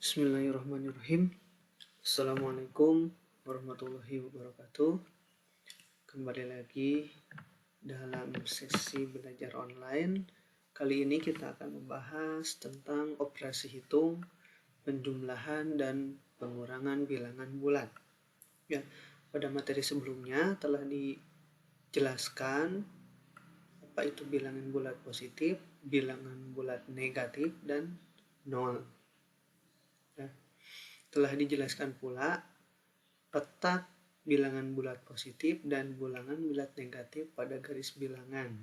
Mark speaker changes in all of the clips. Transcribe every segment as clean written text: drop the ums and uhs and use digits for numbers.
Speaker 1: Bismillahirrahmanirrahim. Assalamualaikum warahmatullahi wabarakatuh. Kembali lagi dalam sesi belajar online. Kali ini kita akan membahas tentang operasi hitung, penjumlahan, dan pengurangan bilangan bulat. Ya, pada materi sebelumnya telah dijelaskan apa itu bilangan bulat positif, bilangan bulat negatif, dan nol. Ya. Telah dijelaskan pula letak bilangan bulat positif dan bilangan bulat negatif pada garis bilangan.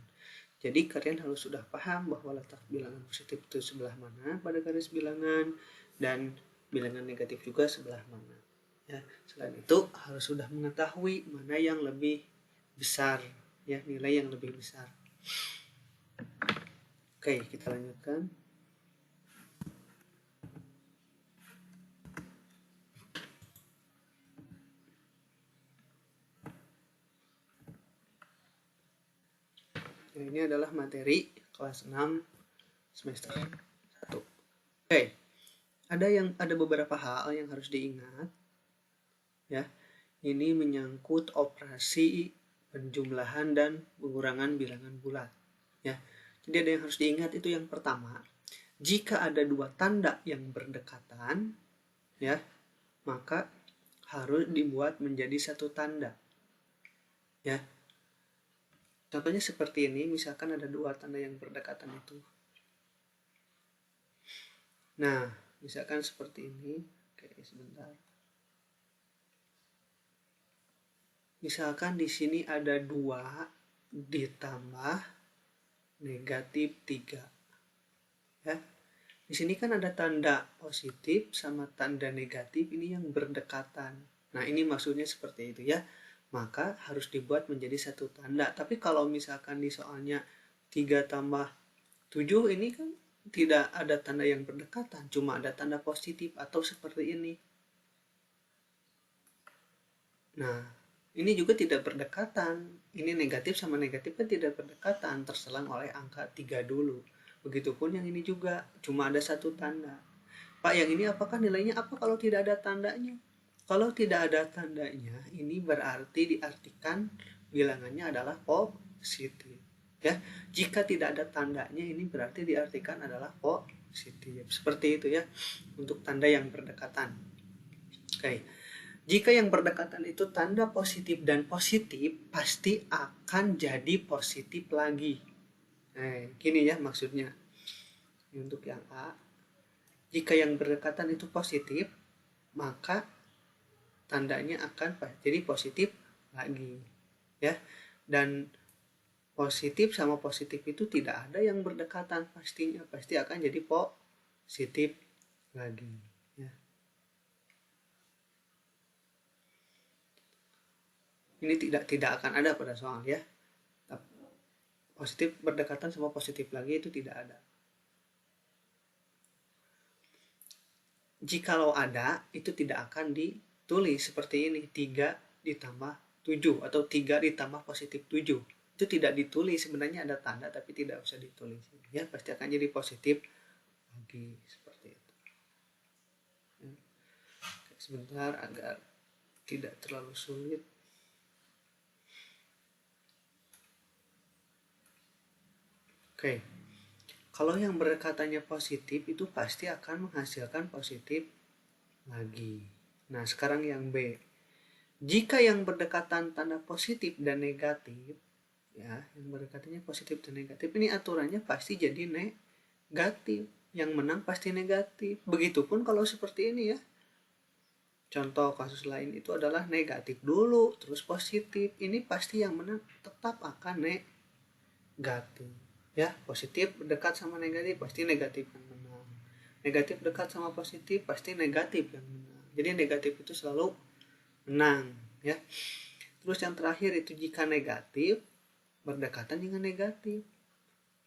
Speaker 1: Jadi kalian harus sudah paham bahwa letak bilangan positif itu sebelah mana pada garis bilangan dan bilangan negatif juga sebelah mana. Ya, selain itu harus sudah mengetahui mana yang lebih besar, ya, nilai yang lebih besar. Oke, kita lanjutkan. Nah, ini adalah materi kelas 6 semester 1. Oke. Ada beberapa hal yang harus diingat. Ya. Ini menyangkut operasi penjumlahan dan pengurangan bilangan bulat. Ya. Jadi ada yang harus diingat, itu yang pertama. Jika ada dua tanda yang berdekatan, ya, maka harus dibuat menjadi satu tanda. Ya. Contohnya seperti ini, misalkan ada dua tanda yang berdekatan itu. Nah, misalkan seperti ini. Oke, sebentar. Misalkan di sini ada 2 ditambah negatif 3. Ya. Di sini kan ada tanda positif sama tanda negatif ini yang berdekatan. Nah, ini maksudnya seperti itu ya. Maka harus dibuat menjadi satu tanda. Tapi kalau misalkan di soalnya 3 tambah 7 ini kan tidak ada tanda yang berdekatan, cuma ada tanda positif atau seperti ini. Nah, ini juga tidak berdekatan. Ini negatif sama negatif kan tidak berdekatan, terselang oleh angka 3 dulu. Begitupun yang ini juga, cuma ada satu tanda. Pak, yang ini apakah nilainya apa kalau tidak ada tandanya? Kalau tidak ada tandanya, ini berarti diartikan bilangannya adalah positif. Ya, jika tidak ada tandanya, ini berarti diartikan adalah positif. Seperti itu ya, untuk tanda yang berdekatan. Oke, jika yang berdekatan itu tanda positif dan positif, pasti akan jadi positif lagi. Nah, gini ya maksudnya. Untuk yang A, jika yang berdekatan itu positif, maka tandanya akan jadi positif lagi, ya. Dan positif sama positif itu tidak ada yang berdekatan, pastinya pasti akan jadi positif lagi, ya. Ini tidak akan ada pada soal ya. Positif berdekatan sama positif lagi itu tidak ada. Jikalau ada, itu tidak akan ditulis seperti ini, 3 ditambah 7 atau 3 ditambah positif 7. Itu tidak ditulis, sebenarnya ada tanda tapi tidak usah ditulis. Ya, pasti akan jadi positif lagi seperti itu. Ya. Sebentar agar tidak terlalu sulit. Oke. Kalau yang berdekatannya positif itu pasti akan menghasilkan positif lagi. Nah, sekarang yang B. Jika yang berdekatan tanda positif dan negatif, ya, yang berdekatannya positif dan negatif, ini aturannya pasti jadi negatif. Yang menang pasti negatif. Begitupun kalau seperti ini ya. Contoh kasus lain itu adalah negatif dulu, terus positif. Ini pasti yang menang tetap akan negatif. Ya, positif dekat sama negatif pasti negatif yang menang. Negatif dekat sama positif pasti negatif yang menang. Jadi negatif itu selalu menang, ya. Terus yang terakhir itu jika negatif berdekatan dengan negatif,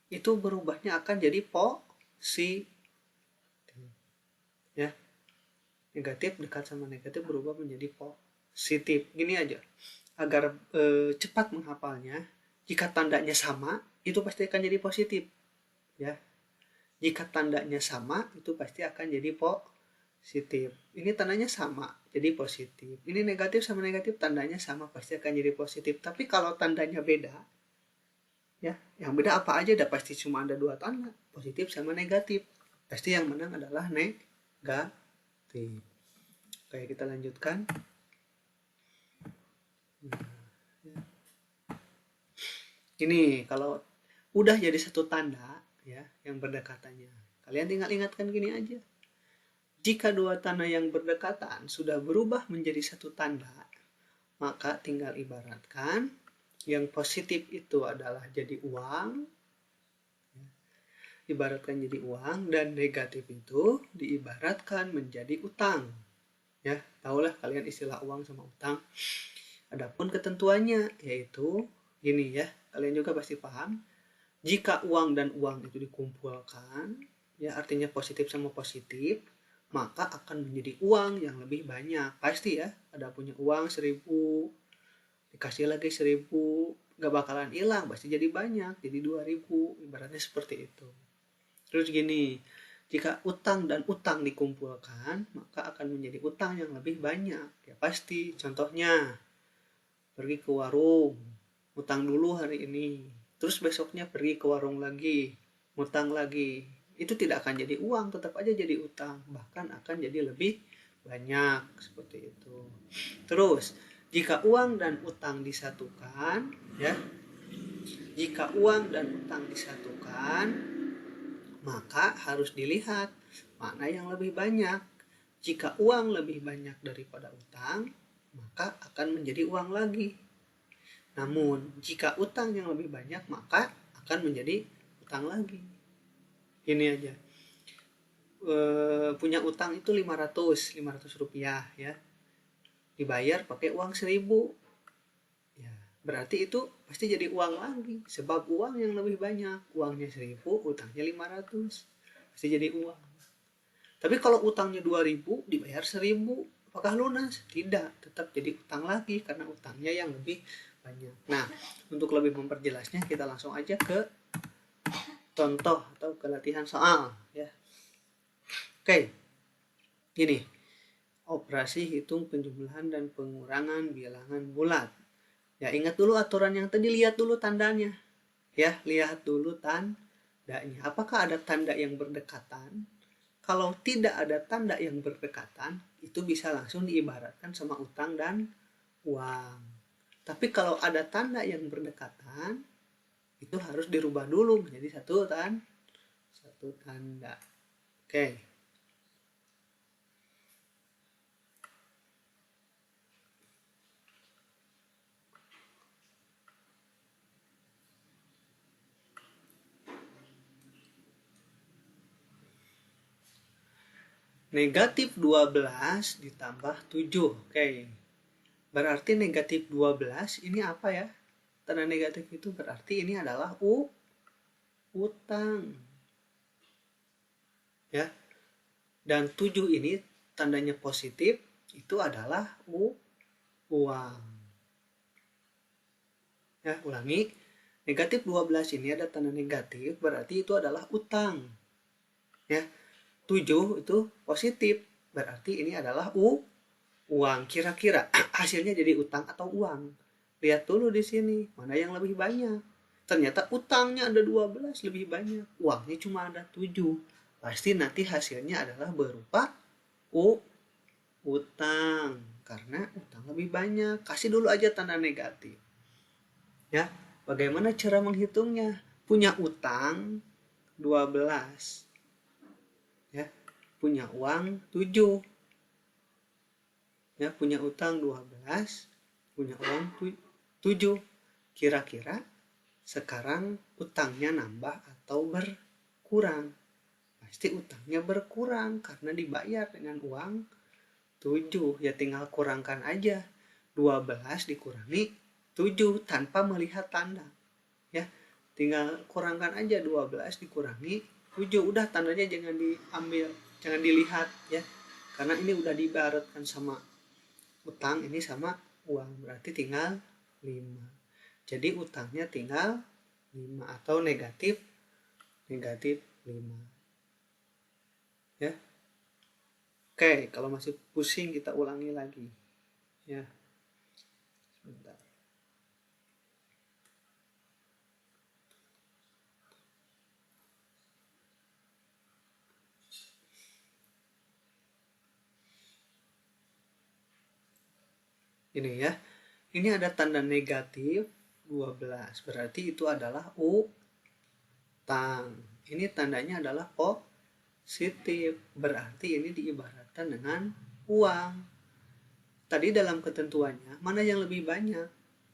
Speaker 1: itu berubahnya akan jadi positif. Ya. Negatif dekat sama negatif berubah menjadi positif. Gini aja. Agar cepat menghafalnya, jika tandanya sama, itu pasti akan jadi positif. Ya. Jika tandanya sama, itu pasti akan jadi positif. positif. Ini tandanya sama, jadi positif. Ini negatif sama negatif, tandanya sama, pasti akan jadi positif. Tapi kalau tandanya beda, ya, yang beda apa aja, dah pasti cuma ada dua tanda, positif sama negatif. Pasti yang menang adalah negatif. Oke, kita lanjutkan. Ini kalau udah jadi satu tanda, ya, yang berdekatannya, kalian tinggal ingatkan gini aja. Jika dua tanda yang berdekatan sudah berubah menjadi satu tanda, maka tinggal ibaratkan yang positif itu adalah jadi uang, ibaratkan jadi uang, dan negatif itu diibaratkan menjadi utang. Ya, tahulah kalian istilah uang sama utang. Adapun ketentuannya yaitu gini ya, kalian juga pasti paham. Jika uang dan uang itu dikumpulkan, ya artinya positif sama positif, maka akan menjadi uang yang lebih banyak. Pasti ya, ada punya uang 1.000, dikasih lagi 1.000, gak bakalan hilang, pasti jadi banyak, jadi 2.000, ibaratnya seperti itu. Terus gini, jika utang dan utang dikumpulkan, maka akan menjadi utang yang lebih banyak. Ya pasti, contohnya, pergi ke warung, utang dulu hari ini, terus besoknya pergi ke warung lagi, utang lagi, itu tidak akan jadi uang, tetap aja jadi utang, bahkan akan jadi lebih banyak, seperti itu. Terus jika uang dan utang disatukan, ya, jika uang dan utang disatukan, maka harus dilihat mana yang lebih banyak. Jika uang lebih banyak daripada utang, maka akan menjadi uang lagi. Namun jika utang yang lebih banyak, maka akan menjadi utang lagi. Ini aja, punya utang itu 500 rupiah ya, dibayar pakai uang 1.000, ya berarti itu pasti jadi uang lagi, sebab uang yang lebih banyak, uangnya 1.000, utangnya 500, pasti jadi uang. Tapi kalau utangnya 2.000 dibayar 1.000, apakah lunas? Tidak, tetap jadi utang lagi karena utangnya yang lebih banyak. Nah, untuk lebih memperjelasnya kita langsung aja ke contoh atau ke latihan soal ya. Oke, gini, operasi hitung penjumlahan dan pengurangan bilangan bulat. Ya, ingat dulu aturan yang tadi, lihat dulu tandanya. Ya, lihat dulu tandanya. Apakah ada tanda yang berdekatan? Kalau tidak ada tanda yang berdekatan, itu bisa langsung diibaratkan sama utang dan uang. Tapi kalau ada tanda yang berdekatan, itu harus dirubah dulu menjadi satu tanda. Oke. Negatif 12 ditambah 7. Oke. Berarti negatif 12 ini apa ya? Tanda negatif itu berarti ini adalah utang. Ya. Dan 7 ini tandanya positif, itu adalah uang. Ya, ulangi. Negatif 12 ini ada tanda negatif, berarti itu adalah utang. Ya. 7 itu positif, berarti ini adalah uang. Kira-kira hasilnya jadi utang atau uang? Lihat dulu di sini, mana yang lebih banyak. Ternyata utangnya ada 12 lebih banyak, uangnya cuma ada 7. Pasti nanti hasilnya adalah berupa utang, karena utang lebih banyak. Kasih dulu aja tanda negatif. Ya, bagaimana cara menghitungnya? Punya utang 12. Ya, punya uang 7. Ya, punya utang 12, punya uang 7. Kira-kira sekarang utangnya nambah atau berkurang? Pasti utangnya berkurang karena dibayar dengan uang 7. Ya tinggal kurangkan aja. 12 dikurangi 7 tanpa melihat tanda. Ya, tinggal kurangkan aja 12 dikurangi 7. Udah, tandanya jangan diambil, jangan dilihat ya. Karena ini udah diibaratkan sama utang, ini sama uang, berarti tinggal 5. Jadi utangnya tinggal 5 atau negatif 5. Ya. Oke, kalau masih pusing kita ulangi lagi. Ya, sebentar. Ini ya. Ini ada tanda negatif 12. Berarti itu adalah utang. Ini tandanya adalah positif. Berarti ini diibaratkan dengan uang. Tadi dalam ketentuannya, mana yang lebih banyak?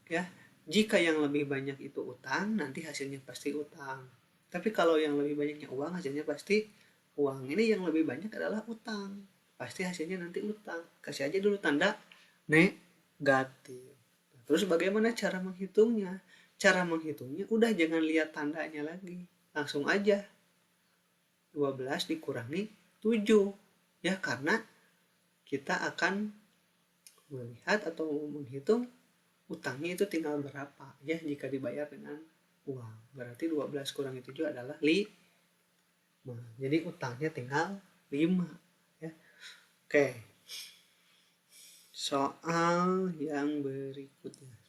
Speaker 1: Ya, jika yang lebih banyak itu utang, nanti hasilnya pasti utang. Tapi kalau yang lebih banyaknya uang, hasilnya pasti uang. Ini yang lebih banyak adalah utang. Pasti hasilnya nanti utang. Kasih aja dulu tanda negatif. Terus bagaimana cara menghitungnya? Cara menghitungnya udah jangan lihat tandanya lagi. Langsung aja 12 dikurangi 7. Ya, karena kita akan melihat atau menghitung utangnya itu tinggal berapa ya jika dibayar dengan uang. Berarti 12 kurangi 7 adalah 5. Jadi utangnya tinggal 5 ya. Oke. Soal yang berikutnya.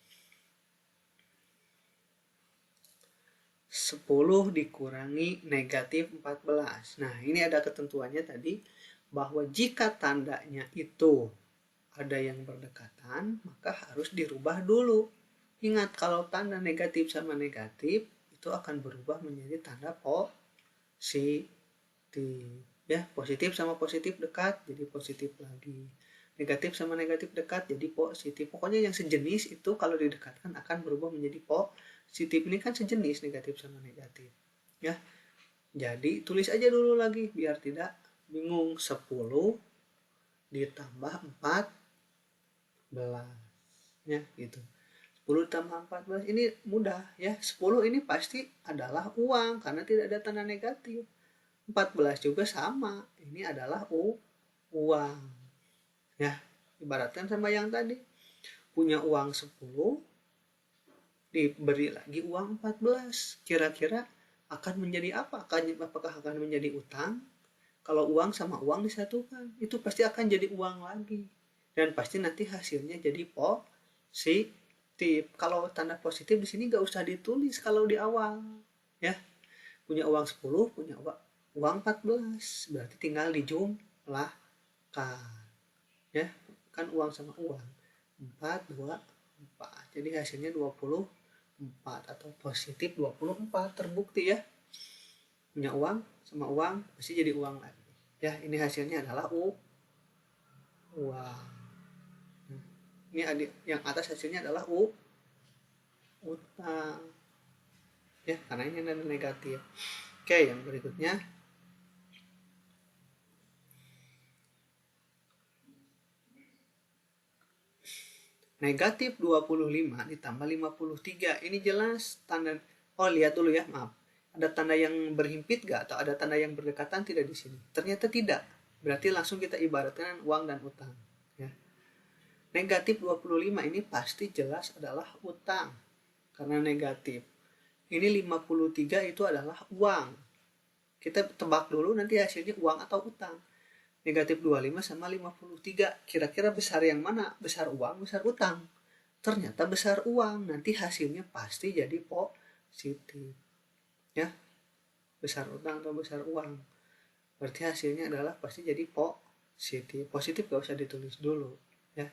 Speaker 1: 10 dikurangi negatif 14. Nah, ini ada ketentuannya tadi bahwa jika tandanya itu ada yang berdekatan, maka harus dirubah dulu. Ingat, kalau tanda negatif sama negatif itu akan berubah menjadi tanda positif. Ya, positif sama positif dekat jadi positif lagi. Negatif sama negatif dekat jadi positif. Pokoknya yang sejenis itu kalau didekatkan akan berubah menjadi positif. Ini kan sejenis negatif sama negatif. Ya. Jadi tulis aja dulu lagi biar tidak bingung. 10 ditambah 14. Ya, gitu. 10 tambah 14 ini mudah ya. 10 ini pasti adalah uang karena tidak ada tanda negatif. 14 juga sama. Ini adalah uang. Ya, ibaratkan sama yang tadi. Punya uang 10, diberi lagi uang 14. Kira-kira akan menjadi apa? Apakah akan menjadi utang? Kalau uang sama uang disatukan, itu pasti akan jadi uang lagi. Dan pasti nanti hasilnya jadi positif. Kalau tanda positif di sini nggak usah ditulis kalau di awal. Ya, punya uang 10, punya uang 14. Berarti tinggal dijumlahkan. Ya, kan uang sama uang. 4, 2, 4. Jadi hasilnya 24 atau positif 24 terbukti ya. Punya uang sama uang pasti jadi uang lagi. Ya, ini hasilnya adalah uang. Ini yang atas hasilnya adalah utang. Ya, karena ini ada negatif. Oke, yang berikutnya. Negatif 25 ditambah 53. Ini jelas tanda. Oh, lihat dulu ya, maaf. Ada tanda yang berhimpit gak? Atau ada tanda yang berdekatan tidak di sini? Ternyata tidak. Berarti langsung kita ibaratkan uang dan utang. Ya. Negatif 25 ini pasti jelas adalah utang. Karena negatif. Ini 53 itu adalah uang. Kita tebak dulu nanti hasilnya uang atau utang. Negatif 25 sama 53. Kira-kira besar yang mana? Besar uang, besar utang? Ternyata besar uang. Nanti hasilnya pasti jadi positif. Ya, besar utang atau besar uang. Berarti hasilnya adalah pasti jadi positif. Positif gak usah ditulis dulu. Ya.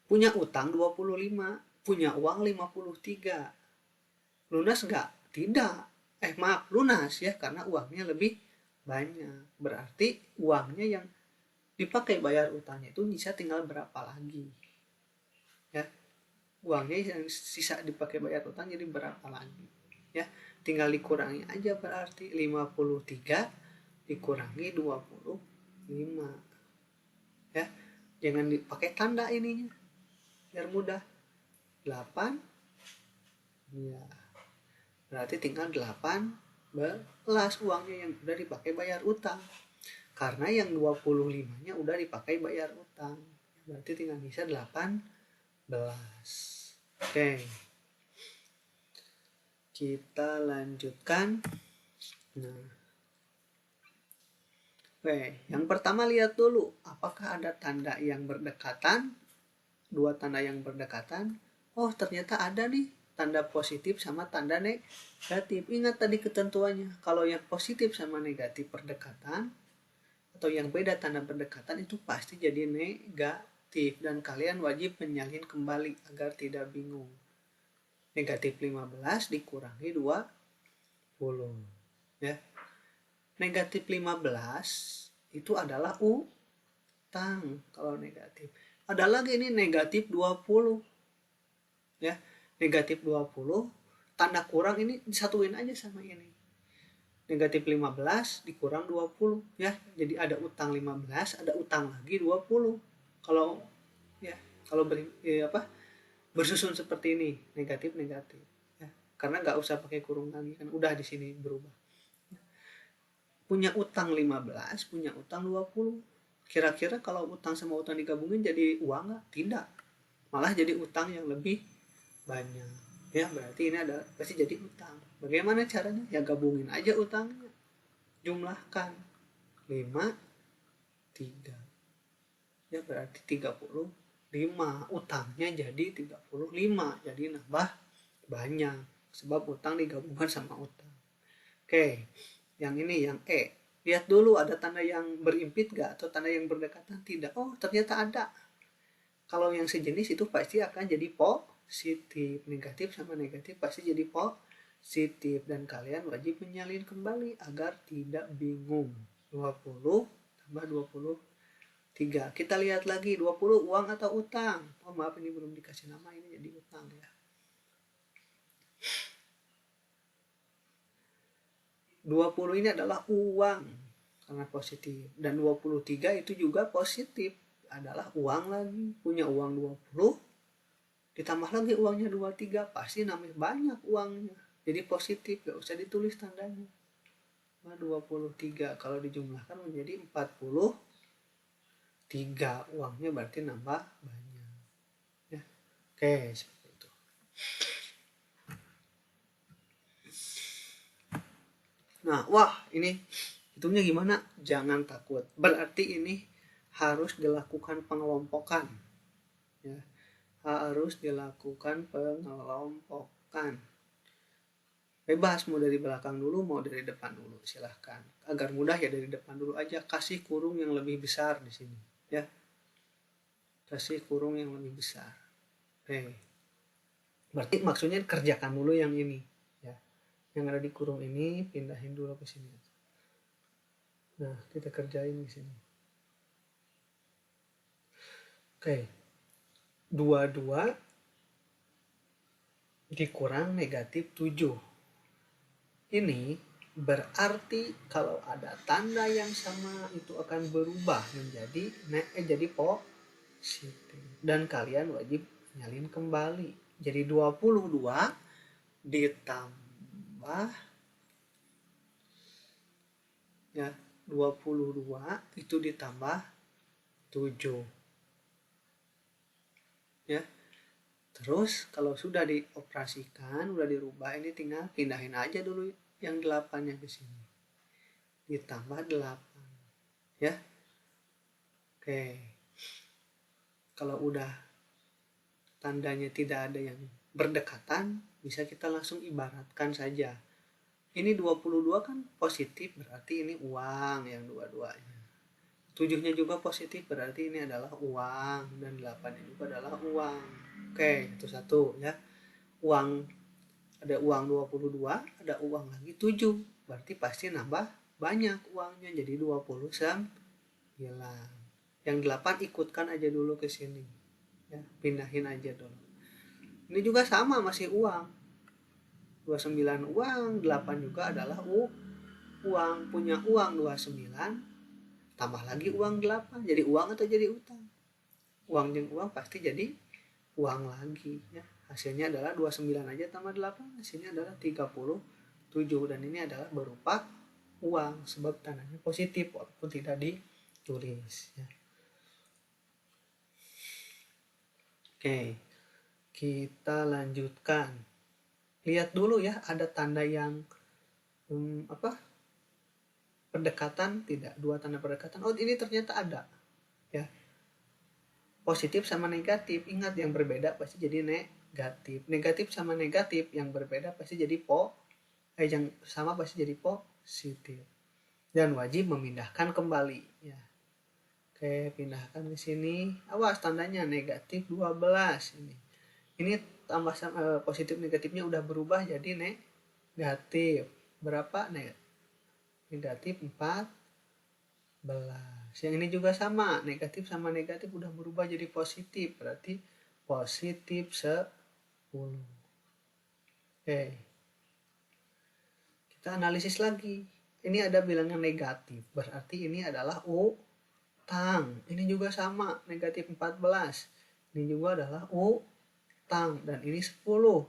Speaker 1: Punya utang 25, punya uang 53. Lunas gak? Tidak. Maaf, lunas ya, karena uangnya lebih banyak. Berarti uangnya yang dipakai bayar utangnya itu bisa tinggal berapa lagi. Ya. Uangnya yang sisa dipakai bayar utang jadi berapa lagi. Ya, tinggal dikurangi aja berarti 53 dikurangi 25. Ya. Jangan dipakai tanda ininya. Biar mudah. 8 ya. Berarti tinggal 18 uangnya yang udah dipakai bayar utang. Karena yang 25-nya udah dipakai bayar utang. Berarti tinggal bisa 18. Oke. Kita lanjutkan. Nah. Oke, yang pertama lihat dulu apakah ada tanda yang berdekatan, dua tanda yang berdekatan. Oh, ternyata ada nih tanda positif sama tanda negatif. Ingat tadi ketentuannya, kalau yang positif sama negatif berdekatan atau yang beda tanda berdekatan itu pasti jadi negatif dan kalian wajib menyalin kembali agar tidak bingung. Negatif 15 dikurangi 20 ya. Negatif 15 itu adalah utang kalau negatif. Ada lagi ini negatif 20 ya. Negatif 20 tanda kurang ini disatuin aja sama ini. Negatif 15 dikurang 20 ya. Jadi ada utang 15, ada utang lagi 20. Kalau ya, kalau bersusun seperti ini, negatif negatif ya. Karena nggak usah pakai kurung lagi kan udah di sini berubah. Punya utang 15, punya utang 20. Kira-kira kalau utang sama utang digabungin jadi uang nggak? Tidak. Malah jadi utang yang lebih banyak. Ya, berarti ini ada pasti jadi utang. Bagaimana caranya? Ya gabungin aja utangnya. Jumlahkan. 5, 3. Ya, berarti 35. Utangnya jadi 35. Jadi nambah banyak. Sebab utang digabungkan sama utang. Oke. Yang ini yang E, lihat dulu ada tanda yang berimpit gak atau tanda yang berdekatan? Tidak. Oh, ternyata ada. Kalau yang sejenis itu pasti akan jadi positif. Negatif sama negatif pasti jadi positif dan kalian wajib menyalin kembali agar tidak bingung. 20 tambah 23. Kita lihat lagi 20 uang atau utang. Oh, maaf ini belum dikasih nama, ini jadi utang ya. 20 ini adalah uang karena positif dan 23 itu juga positif adalah uang lagi. Punya uang 20 ditambah lagi uangnya 23 pasti nambah banyak uangnya. Jadi positif, gak usah ditulis tandanya. 23 kalau dijumlahkan menjadi 43 uangnya berarti nambah banyak ya. Oke, seperti itu. Nah, wah ini hitungnya gimana? Jangan takut. Berarti ini harus dilakukan pengelompokan. Ya, harus dilakukan pengelompokan. Bebas mau dari belakang dulu, mau dari depan dulu, silahkan. Agar mudah ya dari depan dulu aja. Kasih kurung yang lebih besar di sini. Ya, kasih kurung yang lebih besar. Oke. Berarti maksudnya kerjakan dulu yang ini. Yang ada di kurung ini pindahin dulu ke sini. Nah, kita kerjain di sini. Oke. 22 dikurang negatif 7. Ini berarti kalau ada tanda yang sama itu akan berubah menjadi jadi positif dan kalian wajib nyalin kembali. Jadi 22 ditambah ya 22 itu ditambah 7 ya. Terus kalau sudah dioperasikan, udah dirubah, ini tinggal pindahin aja dulu yang 8-nya ke sini. Ditambah 8 ya. Oke. Kalau udah tandanya tidak ada yang berdekatan, bisa kita langsung ibaratkan saja. Ini 22 kan positif, berarti ini uang yang dua-duanya. 7-nya juga positif, berarti ini adalah uang. Dan 8-nya juga adalah uang. Oke, itu satu ya. Uang, ada uang 22, ada uang lagi 7. Berarti pasti nambah banyak uangnya, jadi 29. Yang 8 ikutkan aja dulu ke sini. Ya, pindahin aja dulu. Ini juga sama, masih uang. 29 uang, 8 juga adalah uang. Punya uang 29, tambah lagi uang 8. Jadi uang atau jadi utang? Uang dan uang pasti jadi uang lagi ya. Hasilnya adalah 29 aja tambah 8, hasilnya adalah 37 dan ini adalah berupa uang sebab tandanya positif walaupun tidak ditulis ya. Oke. Kita lanjutkan. Lihat dulu ya, ada tanda yang Perdekatan tidak, dua tanda perdekatan. Oh, ini ternyata ada. Ya. Positif sama negatif. Ingat, yang berbeda pasti jadi negatif. Negatif sama negatif yang berbeda pasti jadi yang sama pasti jadi positif. Dan wajib memindahkan kembali, ya. Oke, pindahkan ke sini. Awas, tandanya negatif 12 ini. Ini tambah positif negatifnya udah berubah jadi negatif. Berapa? Negatif 14. Yang ini juga sama, negatif sama negatif udah berubah jadi positif, berarti positif 10. Oke. Kita analisis lagi. Ini ada bilangan negatif, berarti ini adalah utang. Ini juga sama, negatif 14. Ini juga adalah utang, dan ini 10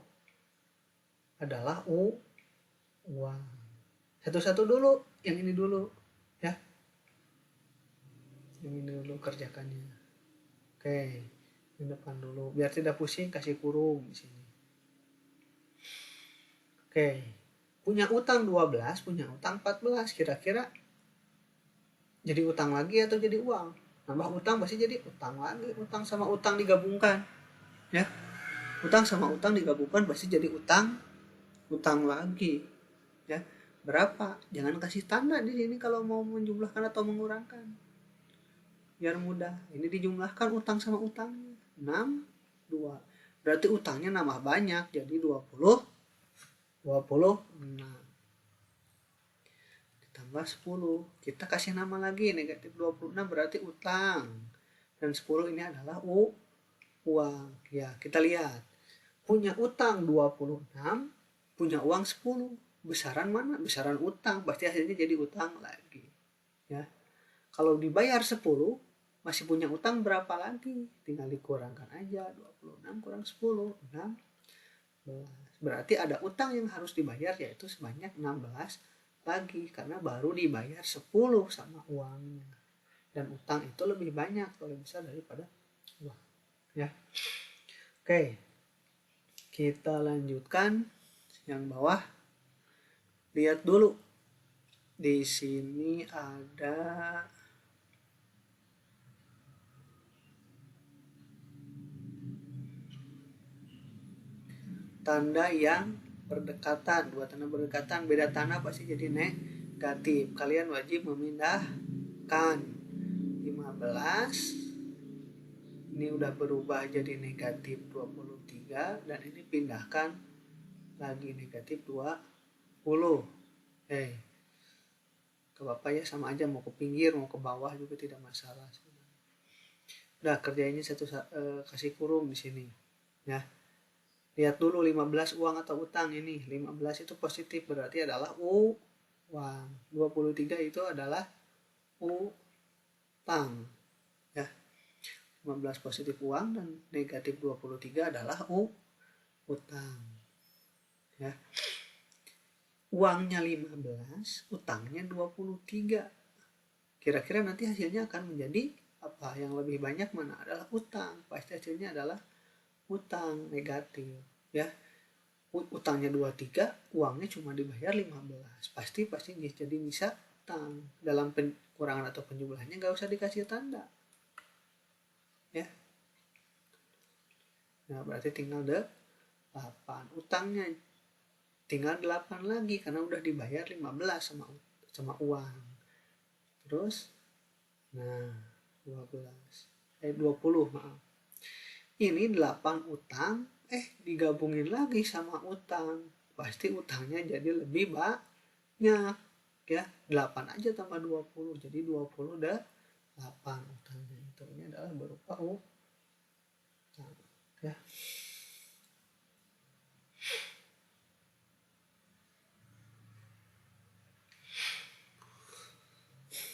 Speaker 1: adalah uang. Satu-satu dulu, yang ini dulu, ya. Yang ini dulu kerjakannya. Oke, yang depan dulu, biar tidak pusing kasih kurung di sini. Oke, punya utang 12, punya utang 14, kira-kira jadi utang lagi atau jadi uang? Nambah utang pasti jadi utang lagi. Utang sama utang digabungkan, ya. Utang sama utang digabungkan pasti jadi utang lagi, ya. Berapa? Jangan kasih tanda di sini kalau mau menjumlahkan atau mengurangkan, biar mudah. Ini dijumlahkan utang sama utangnya, 6, 2. Berarti utangnya nambah banyak, jadi 26. Ditambah 10. Kita kasih nama lagi, negatif 26 berarti utang. Dan 10 ini adalah uang. Ya, kita lihat. Punya utang 26, punya uang 10. Besaran mana? Besaran utang, pasti hasilnya jadi utang lagi. Ya. Kalau dibayar 10, masih punya utang berapa lagi? Tinggal dikurangkan aja, 26 kurang 10, 16. Berarti ada utang yang harus dibayar, yaitu sebanyak 16 lagi, karena baru dibayar 10 sama uangnya. Dan utang itu lebih banyak, lebih besar daripada uang. Ya. Oke. Kita lanjutkan yang bawah. Lihat dulu. Di sini ada tanda yang berdekatan, dua tanda berdekatan, beda tanda pasti jadi negatif. Kalian wajib memindahkan. 15 ini udah berubah jadi negatif 23, dan ini pindahkan lagi negatif 20. Ke Bapak ya, sama aja, mau ke pinggir mau ke bawah juga tidak masalah. Udah, kerjainnya kasih kurung di sini, ya. Lihat dulu 15 uang atau utang. Ini 15 itu positif, berarti adalah uang. 23 itu adalah utang, ya. 15 positif uang dan negatif 23 adalah utang, ya. Uangnya 15, utangnya 23. Kira-kira nanti hasilnya akan menjadi apa? Yang lebih banyak mana? Adalah utang. Pasti hasilnya adalah utang negatif, ya. Utangnya 23, uangnya cuma dibayar 15. Pasti jadi bisa utang. Dalam pengurangan atau penjumlahannya nggak usah dikasih tanda, ya. Nah, berarti tinggal 8. Utangnya tinggal 8 lagi karena udah dibayar 15 sama uang. Terus 20, maaf. Ini 8 utang, digabungin lagi sama utang. Pasti utangnya jadi lebih banyak, ya. 8 aja tambah 20, jadi 28 utangnya. Itu ini adalah berupa utang, ya.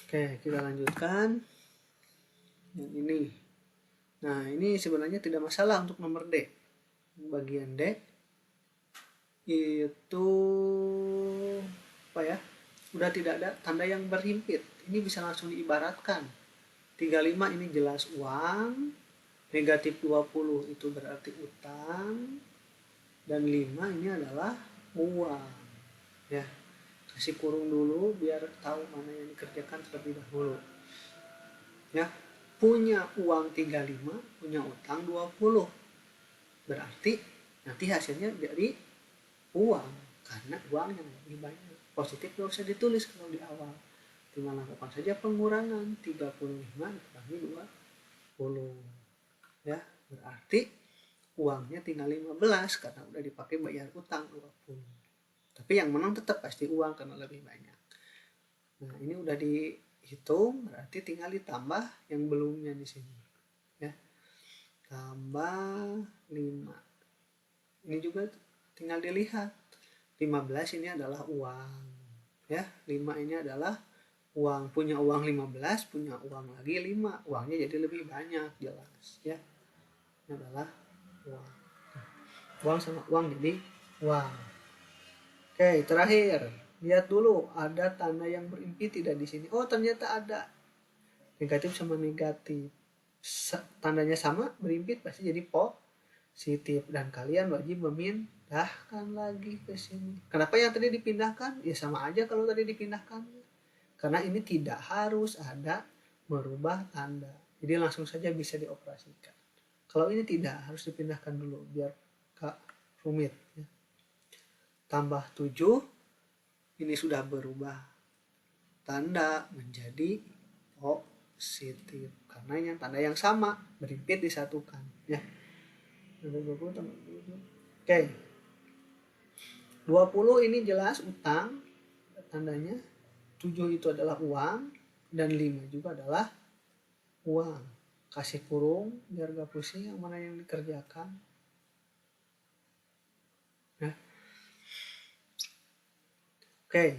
Speaker 1: Oke, kita lanjutkan yang ini. Nah, ini sebenarnya tidak masalah untuk nomor D. Bagian D itu apa ya? Udah tidak ada tanda yang berhimpit. Ini bisa langsung diibaratkan. 35 ini jelas uang, negatif 20 itu berarti utang, dan 5 ini adalah uang, ya. kasih kurung dulu biar tahu mana yang dikerjakan terlebih dahulu. Ya, punya uang 35, punya utang 20. Berarti nanti hasilnya dari uang, karena uang yang lebih banyak. Positif gak usah ditulis kalau di awal. Tinggal lakukan saja pengurangan 35 dikurangi 20. Ya, berarti uangnya tinggal 15 karena udah dipakai bayar utang 20. Tapi yang menang tetap pasti uang karena lebih banyak. Nah, ini udah dihitung, berarti tinggal ditambah yang belumnya di sini. Ya. Tambah 5. Ini juga tinggal dilihat. 15 ini adalah uang. Ya, 5 ini adalah uang. Punya uang 15, punya uang lagi 5. Uangnya jadi lebih banyak, jelas, ya. Ini adalah uang. Uang sama uang jadi uang. Oke, terakhir. Lihat dulu ada tanda yang berimpit tidak di sini. Oh, ternyata ada. Negatif sama negatif. Tandanya sama, berimpit pasti jadi positif. Dan kalian wajib memindahkan lagi ke sini. Kenapa yang tadi dipindahkan? Ya sama aja kalau tadi dipindahkan. Karena ini tidak harus ada merubah tanda. Jadi langsung saja bisa dioperasikan. Kalau ini tidak, harus dipindahkan dulu biar gak rumit. Ya. Tambah 7, ini sudah berubah tanda menjadi positif. Karena yang tanda yang sama, berimpit disatukan. Ya. Oke. 20 ini jelas utang, tandanya. 7 itu adalah uang, dan 5 juga adalah uang. Kasih kurung biar gak pusing yang mana yang dikerjakan. Nah. Oke,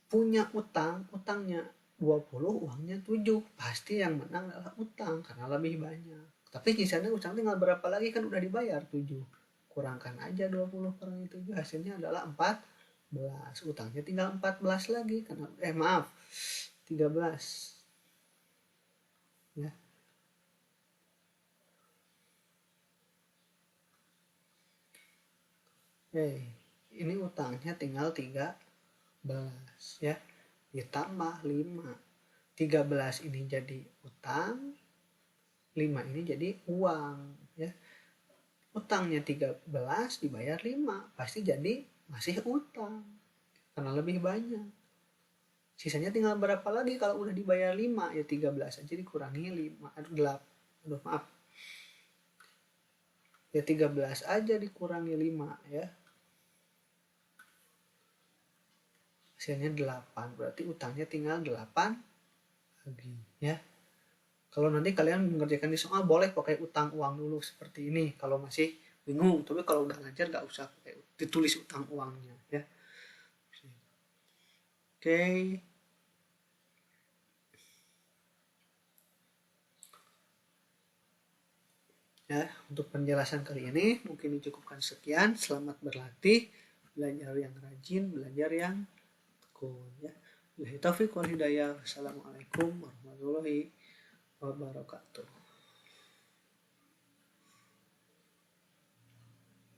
Speaker 1: punya utang, utangnya 20, uangnya 7. Pasti yang menang adalah utang karena lebih banyak. Tapi kisahnya utang tinggal berapa lagi, kan udah dibayar 7. Kurangkan aja 20 kurangi 7, hasilnya adalah 14. Utangnya tinggal 14 lagi karena 13. Ya. Ini utangnya tinggal 13 ya. Ditambah 5. 13 ini jadi utang, 5 ini jadi uang ya. Utangnya 13 dibayar 5, pasti jadi masih utang karena lebih banyak. Sisanya tinggal berapa lagi kalau udah dibayar 5? Ya 13 aja dikurangi 5. Maaf. Ya 13 aja dikurangi 5 ya. Hasilnya 8. Berarti utangnya tinggal 8 lagi ya. Kalau nanti kalian mengerjakan di soal boleh pakai utang uang dulu seperti ini kalau masih bingung. Tapi kalau udah ngajar gak usah pakai ditulis utang uangnya ya. Oke. Ya, untuk penjelasan kali ini mungkin dicukupkan sekian. Selamat berlatih, belajar yang rajin, belajar yang tekun ya. Billahi taufiq wal hidayah. Wassalamualaikum warahmatullahi wabarakatuh.